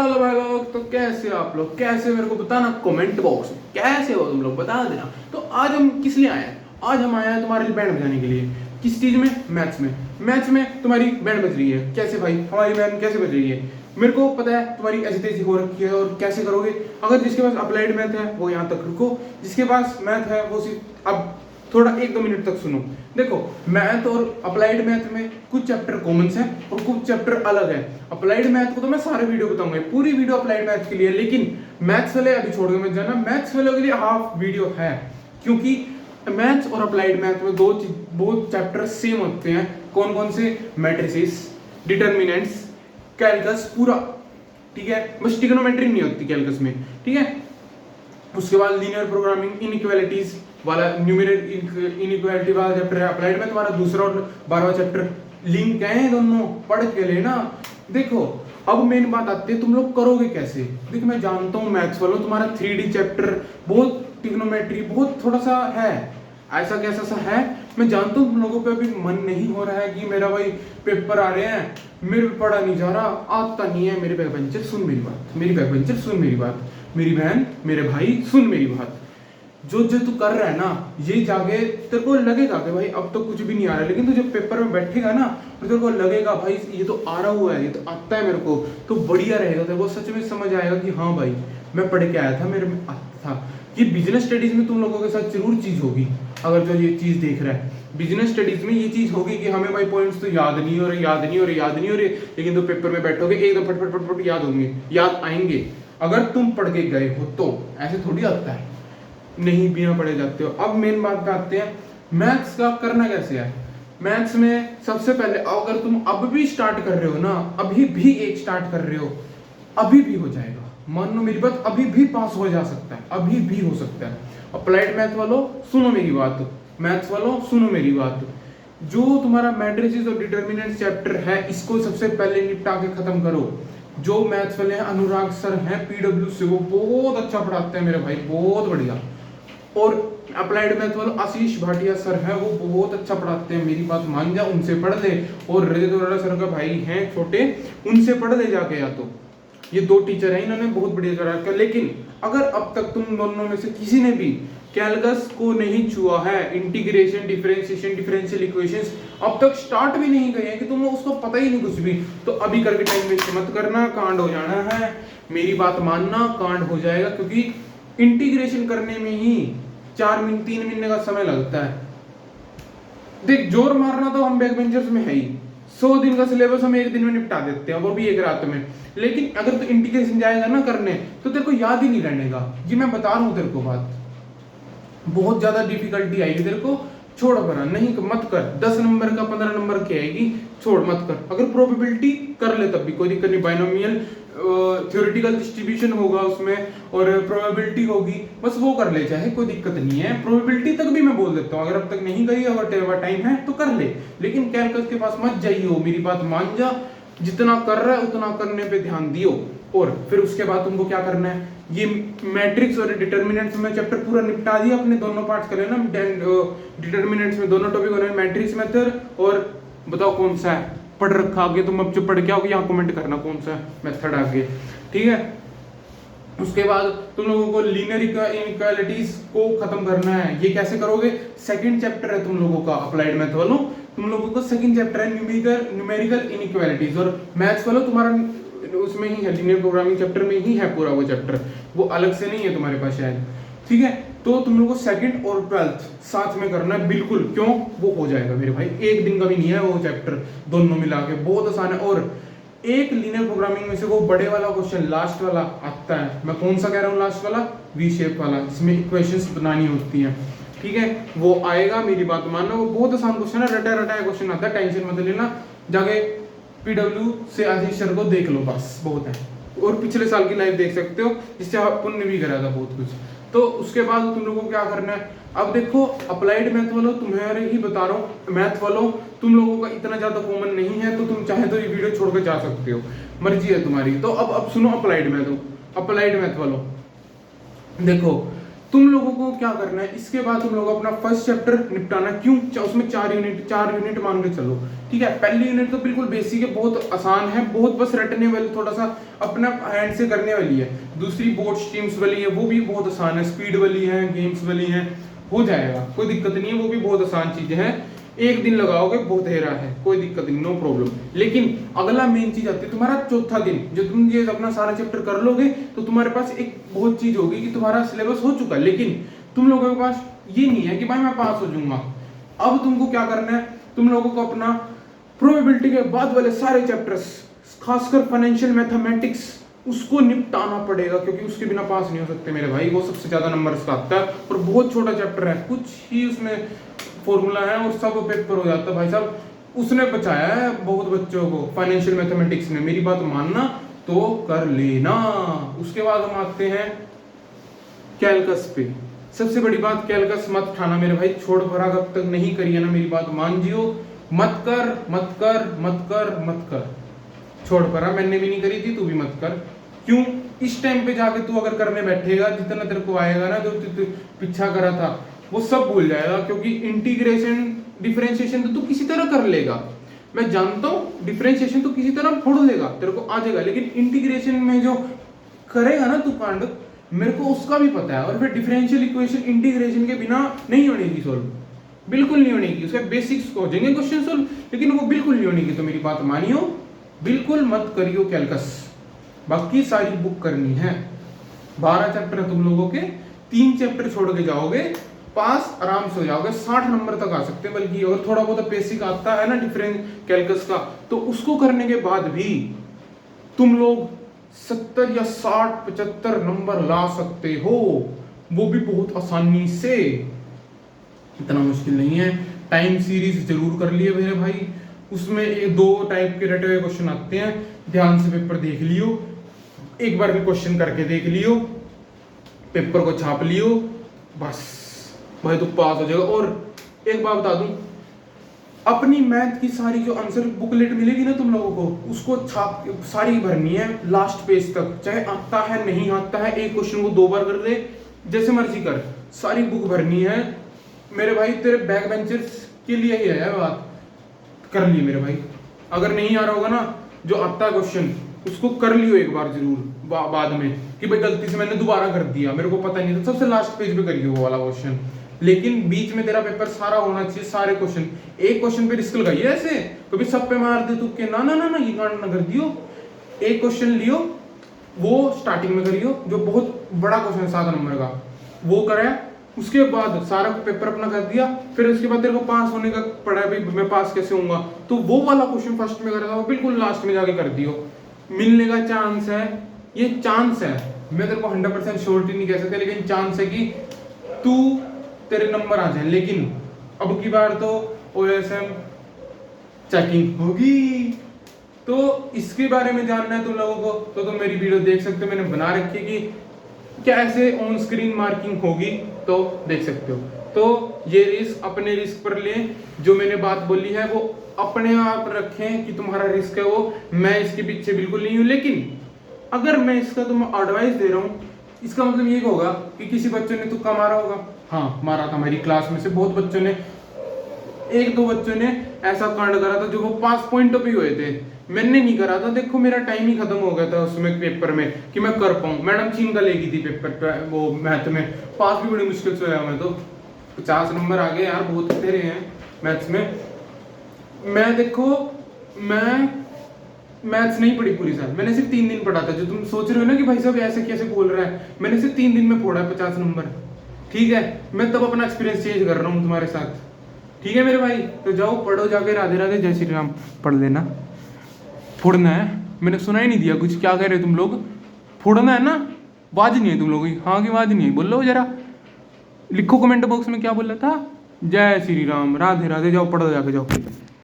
Hello भाई लोग, तो कैसे हो आप लोग? कैसे मेरे को बताना कमेंट बॉक्स में, कैसे हो तुम लोग बता देना। तो आज हम किस लिए आए हैं? आज हम आए हैं तुम्हारे लिए बैंड बजाने के लिए। किस चीज में? मैथ्स में। मैथ्स में तुम्हारी बैंड बज रही है। कैसे भाई हमारी बैंड कैसे बज रही है? मेरे को पता है तुम्हारी ऐसी तैसी हो रखी है। और कैसे करोगे? अगर जिसके पास अप्लाइड मैथ है वो यहाँ तक रुको, जिसके पास मैथ है वो सिर्फ अब थोड़ा 1-2 मिनट तक सुनो। देखो, मैथ और अप्लाइड मैथ में कुछ चैप्टर कॉमन है और कुछ चैप्टर अलग है। अप्लाइड मैथ को तो मैं सारे वीडियो बताऊंगा, पूरी वीडियो अप्लाइड मैथ के लिए, लेकिन मैथ्स वाले अभी छोड़ के मत जाना। मैथ्स वालों के लिए हाफ वीडियो है, क्योंकि मैथ्स और अप्लाइड मैथ में दो चैप्टर सेम होते हैं। कौन कौन से? मैट्रिसेस, डिटर्मिनेंट्स, कैलकुलस पूरा, ठीक है। बस ट्रिग्नोमेट्री नहीं होती कैलकुलस में, ठीक है। उसके बाद लीनियर प्रोग्रामिंग, इनइक्वालिटीज वाला, न्यूमेरिकल इनइक्वालिटी वाला चैप्टर है। अप्लाइड में तुम्हारा दूसरा और 12वां चैप्टर लिंक है, दोनों पढ़ के लेना। देखो, अब मेन बात आती है तुम लोग करोगे कैसे। देखो, मैं जानता हूँ मैथ्स वालों तुम्हारा 3D चैप्टर बहुत, ट्रिग्नोमेट्री बहुत थोड़ा सा है, ऐसा कैसा सा है। मैं जानता हूँ तुम लोगों पे अभी मन नहीं हो रहा है कि मेरा भाई पेपर आ रहे हैं, मेरे पे पढ़ा नहीं जा रहा, आता नहीं है। मेरे बैक बेंचर सुन मेरी बात, मेरी बैक बेंचर सुन मेरी बात, मेरी बहन मेरे भाई सुन मेरी बात। जो जो तू कर रहा है ना, ये जाके तेरे को लगेगा कि भाई अब तो कुछ भी नहीं आ रहा, लेकिन तू जब पेपर में बैठेगा ना तो तेरे को लगेगा भाई ये तो आ रहा हुआ है, ये तो आता है मेरे को, तो बढ़िया रहेगा। तेरे को सच में समझ आएगा कि हाँ भाई मैं पढ़ के आया था, मेरे में आता था। ये बिजनेस स्टडीज में तुम लोगों के साथ जरूर चीज होगी। अगर जो ये चीज देख रहा है, बिजनेस स्टडीज में ये चीज होगी कि हमें भाई पॉइंट्स तो याद नहीं हो रहे, याद नहीं हो रहे, याद नहीं हो रहे, लेकिन तो पेपर में बैठोगे एकदम फट फट फट फट याद होंगे, याद आएंगे अगर तुम पढ़ के गए हो तो। ऐसे थोड़ी आता है, नहीं बिना पढ़े जाते हो। अब मेन बात पे आते हैं, मैथ्स का करना कैसे है। मैथ्स में सबसे पहले अगर तुम अब भी स्टार्ट कर रहे हो ना, अभी भी एक स्टार्ट कर रहे हो, अभी भी हो जाएगा, मान लो मेरी बात, अभी भी पास हो जा सकता है, अभी भी हो सकता है। अप्लाइड मैथ वालों सुनो मेरी बात, मैथ्स वालों सुनो मेरी बात। जो तुम्हारा मैट्रिसेस और डिटर्मिनेंट्स चैप्टर है, इसको सबसे पहले निपटा के खत्म करो। जो मैथ्स वाले हैं, अनुराग सर हैं PW से, वो बहुत अच्छा पढ़ाते हैं मेरे भाई, बहुत बढ़िया। और अप्लाइड मैथ वाले आशीष भाटिया सर हैं, वो बहुत अच्छा पढ़ाते हैं, मेरी बात मान जा, उनसे पढ़ ले। और रजत अरोड़ा सर का भाई हैं छोटे, उनसे पढ़ ले जाके। या तो ये 2 टीचर हैं, इन्होंने बहुत बढ़िया करा। लेकिन अगर अब तक तुम दोनों में से किसी ने भी कैलकुलस को नहीं छुआ है, इंटीग्रेशन, डिफरेंशिएशन, डिफरेंशियल इक्वेशंस अब तक स्टार्ट भी नहीं किए हैं, कि तुम्हें उसको पता ही नहीं कुछ भी, तो अभी करके टाइम वेस्ट मत करना, कांड हो जाना है। मेरी बात मानना, कांड हो जाएगा, क्योंकि इंटीग्रेशन करने में ही 3 महीने का समय लगता है। देख, जोर मारना तो हम बैक बेंचर्स में है ही, 100 दिन का सिलेबस हम 1 दिन में निपटा देते हैं, वो भी 1 रात में। लेकिन अगर तू इंटीग्रेशन जाएगा ना करने, तो तेरे को याद ही नहीं रहने का। ये मैं बता रहा हूँ तेरे को बात, बहुत ज्यादा डिफिकल्टी आएगी तेरे को। छोड़ भरा नहीं, मत कर। 10 नंबर का 15 नंबर की आएगी, छोड़ मत कर। अगर प्रोबेबिलिटी कर ले तब भी कोई दिक्कत नहीं, बाइनोमियल थ्योरेटिकल डिस्ट्रीब्यूशन होगा उसमें और प्रोबेबिलिटी होगी, बस वो कर ले, चाहे कोई दिक्कत नहीं है। प्रोबेबिलिटी तक भी मैं बोल देता हूँ, अगर अब तक नहीं करी, अगर टाइम है तो कर ले, लेकिन कैलकुलस के पास मत जाइए, मेरी बात मान जा। जितना कर रहा है उतना करने पे ध्यान दियो। और फिर उसके बाद तुमको क्या करना है, ये मैट्रिक्स और डिटर्मिनेंट्स में चैप्टर पूरा निपटा दिया अपने, दोनों पार्ट्स कर लेना। डिटर्मिनेंट्स में दोनों टॉपिक होने, मैट्रिक्स मेथड, और बताओ कौन सा है पढ़ रखा आगे, तुम अब जो पढ़ के आओगे यहाँ कमेंट करना कौन सा मेथड आगे, ठीक है। उसके बाद तुम लोगों को लीनियर इनइक्वालिटीज को खत्म करना है। ये कैसे करोगे? सेकंड चैप्टर है तुम लोगों का अप्लाइड मैथ वालों, तुम लोगों को सेकंड चैप्टर है न्यूमेरिकल इनइक्वालिटीज। और मैथ्स वालों तुम्हारा उसमें ही है, लीनियर प्रोग्रामिंग चैप्टर में ही है पूरा वो चैप्टर, वो अलग से नहीं है तुम्हारे पास शायद, ठीक है। तो तुम लोगों को सेकंड और 12th साथ में करना है, बिल्कुल। क्यों? वो हो जाएगा मेरे भाई, 1 दिन का भी नहीं है वो चैप्टर, दोनों मिला के बहुत आसान है। और एक लीनियर प्रोग्रामिंग में से वो बड़े वाला क्वेश्चन लास्ट वाला आता है, मैं कौन सा कह रहा हूँ लास्ट वाला, वी शेप वाला, जिसमें इक्वेशंस बनानी होती हैं, ठीक है, वो आएगा। मेरी बात मानना, वो बहुत आसान क्वेश्चन है, रटा रटाया क्वेश्चन आता है, टेंशन मत लेना। जाके PW से आशीष सर को देख लो, बस बहुत है। और पिछले साल की लाइव देख सकते हो, जिससे पुण्य भी करा था बहुत कुछ। तो उसके बाद तुम लोगों को क्या करना है, अब देखो अप्लाइड मैथ वालों, तुम्हारे ही बता रहा हूँ, मैथ वालों तुम लोगों का इतना ज्यादा कॉमन नहीं है, तो तुम चाहे तो ये वीडियो छोड़कर जा सकते हो, मर्जी है तुम्हारी। तो अब सुनो अप्लाइड मैथ वालों, देखो तुम लोगों को क्या करना है, इसके बाद तुम लोगों को अपना फर्स्ट चैप्टर निपटाना। क्यों? उसमें 4 यूनिट मान के चलो, ठीक है। पहली यूनिट तो बिल्कुल बेसिक है, बहुत आसान है, बहुत बस रटने वाली, थोड़ा सा अपना हैंड से करने वाली है। दूसरी बोर्ड स्ट्रीम्स वाली है, वो भी बहुत आसान है, स्पीड वाली है, गेम्स वाली है, हो जाएगा, कोई दिक्कत नहीं है, वो भी बहुत आसान चीजें हैं। एक दिन लगाओगे बहुत हेरा है, कोई दिक्कत नहीं, नो प्रॉब्लम। लेकिन अगला मेन चीज आती है तुम्हारा चौथा दिन, जो तुम ये अपना सारा चैप्टर कर लोगे तो तुम्हारे पास एक बहुत चीज होगी कि तुम्हारा सिलेबस हो चुका है, लेकिन तुम लोगों के पास ये नहीं है कि भाई मैं पास हो जाऊंगा। अब तुमको क्या करना है, तुम लोगों को अपना प्रोबेबिलिटी के बाद वाले सारे चैप्टर्स, खासकर फाइनेंशियल मैथमेटिक्स, उसको निपटाना पड़ेगा, क्योंकि उसके बिना पास नहीं हो सकते मेरे भाई। वो सबसे ज्यादा नंबर इसका आता है और बहुत छोटा चैप्टर है, कुछ ही उसमें फॉर्मूला है और सब पेपर हो जाता है भाई साहब। उसने बचाया है बहुत बच्चों को, फाइनेंशियल मैथमेटिक्स ने, मेरी बात मानना तो कर लेना। उसके बाद हम आते हैं कैलकस पे। सबसे बड़ी बात, कैलकस मत खाना मेरे भाई, छोड़ भरा कब तक नहीं करी है ना, मेरी बात मान जियो, मत कर मत कर मत कर मत कर, छोड़ पड़ा, मैंने भी नहीं करी थी, तू भी मत कर। क्यों? इस टाइम पे जाके तू अगर करने बैठेगा, जितना तेरे को आएगा ना, जो तू पीछा करा था वो सब भूल जाएगा, क्योंकि इंटीग्रेशन डिफरेंशिएशन तो तू किसी तरह कर लेगा, मैं जानता हूँ। डिफरेंशिएशन तो किसी तरह फोड़ लेगा, तेरे को आ जाएगा, लेकिन इंटीग्रेशन में जो करेगा ना तू कांड, मेरे को उसका भी पता है। और फिर डिफरेंशियल इक्वेशन इंटीग्रेशन के बिना नहीं होनेगी सॉल्व, बिल्कुल नहीं होनेगी। उसके बेसिक्स हो जाएंगे क्वेश्चन सॉल्व, लेकिन वो बिल्कुल नहीं होनेगी। तो मेरी बात मानियो, बिल्कुल मत करियो कैलकस। बाकी सारी बुक करनी है, 12 चैप्टर है तुम लोगों के, 3 चैप्टर छोड़ के जाओगे, पास आराम से हो जाओगे, 60 नंबर तक आ सकते हैं। बल्कि अगर थोड़ा बहुत बेसिक आता है ना डिफरेंस कैलकस का, तो उसको करने के बाद भी तुम लोग 70 या 60 75 नंबर ला सकते हो, वो भी बहुत आसानी से, इतना मुश्किल नहीं है। टाइम सीरीज जरूर कर लिए मेरे भाई, उसमें 2 टाइप के रटे हुए क्वेश्चन आते हैं, ध्यान से पेपर देख लियो, एक बार भी क्वेश्चन करके देख लियो, पेपर को छाप लियो, बस भाई तो पास हो जाएगा। और एक बात बता दूं, अपनी मैथ की सारी जो आंसर बुकलेट मिलेगी ना तुम लोगों को, उसको छाप सारी भरनी है लास्ट पेज तक, चाहे आता है नहीं आता है, एक क्वेश्चन को 2 बार कर दे, जैसे मर्जी कर, सारी बुक भरनी है मेरे भाई। तेरे बैक बेंचर्स के लिए ही है बात, कर लिए मेरे भाई। अगर नहीं आ रहा होगा ना जो आता है क्वेश्चन, उसको कर लियो एक बार जरूर बाद में, कि भाई गलती से मैंने दोबारा कर दिया, मेरे को पता नहीं था, सबसे लास्ट पेज पे करियो वो वाला क्वेश्चन। लेकिन बीच में तेरा पेपर सारा होना चाहिए, सारे क्वेश्चन। एक क्वेश्चन पे रिस्क लगाइए ऐसे, कभी सब पे मार दे तुक्के, ना ना ना ना, ये कांड ना कर दियो। एक क्वेश्चन लियो, वो स्टार्टिंग में करियो, जो बहुत बड़ा क्वेश्चन है 7 नंबर का, वो करे, उसके बाद सारा पेपर अपना कर दिया, फिर उसके बाद तेरे को पास होने का पड़ा है, भाई मैं पास कैसे होऊंगा, तो वो वाला क्वेश्चन फर्स्ट में करा था, वो बिल्कुल लास्ट में जाके कर दियो, मिलने का चांस है, ये चांस है। मैं तेरे को 100% श्योरिटी नहीं कह सकता, लेकिन चांस है कि तू तेरे नंबर आ जाए। लेकिन अब की बार तो OSM चेकिंग होगी, तो इसके बारे में जानना है तुम लोगों को तो तुम मेरी वीडियो देख सकते हो, मैंने बना रखी है कि कैसे ऑन स्क्रीन मार्किंग होगी, तो देख सकते हो। तो ये रिस्क अपने रिस्क पर लें, जो मैंने बात बोली है वो अपने आप रखें कि तुम्हारा रिस्क है वो, मैं इसके पीछे बिल्कुल नहीं हूँ। लेकिन अगर मैं इसका तुम्हें एडवाइस दे रहा हूँ, इसका मतलब ये होगा कि किसी बच्चे ने तुक्का मारा होगा, हाँ मारा था, मेरी क्लास में से बहुत बच्चों ने, 1-2 बच्चों ने ऐसा कांड करा था जो वो पास पॉइंटों पे हुए थे, मैंने नहीं करा था। देखो मेरा टाइम ही खत्म हो गया था उसमें पेपर में कि मैं कर पाऊँ, मैडम छीन का लेगी थी पेपर वो मैथ में, पास भी बड़ी मुश्किल से हुआ मैं तो, 50 नंबर आ गए यार, बहुत तेरे हैं मैथ्स में। मैं देखो, मैं मैथ्स नहीं पढ़ी पूरी साल, मैंने सिर्फ 3 दिन पढ़ा था। जो तुम सोच रहे हो ना कि भाई साहब ऐसे कैसे बोल रहा है, मैंने सिर्फ 3 दिन में फोड़ा है 50 नंबर, ठीक है। मैं तब अपना एक्सपीरियंस चेंज कर रहा हूँ तुम्हारे साथ, ठीक है मेरे भाई। तो जाओ पढ़ो जाके, राधे राधे, जय श्री राम पढ़ लेना। फोड़ना है, मैंने सुना ही नहीं दिया कुछ, क्या कह रहे हो तुम लोग? फोड़ना है ना, आवाज नहीं है तुम लोगों की, हाँ की आवाज नहीं है, बोलो जरा, लिखो कमेंट बॉक्स में क्या बोला था। जय श्री राम, राधे राधे, जाओ पढ़ो जाके जाओ।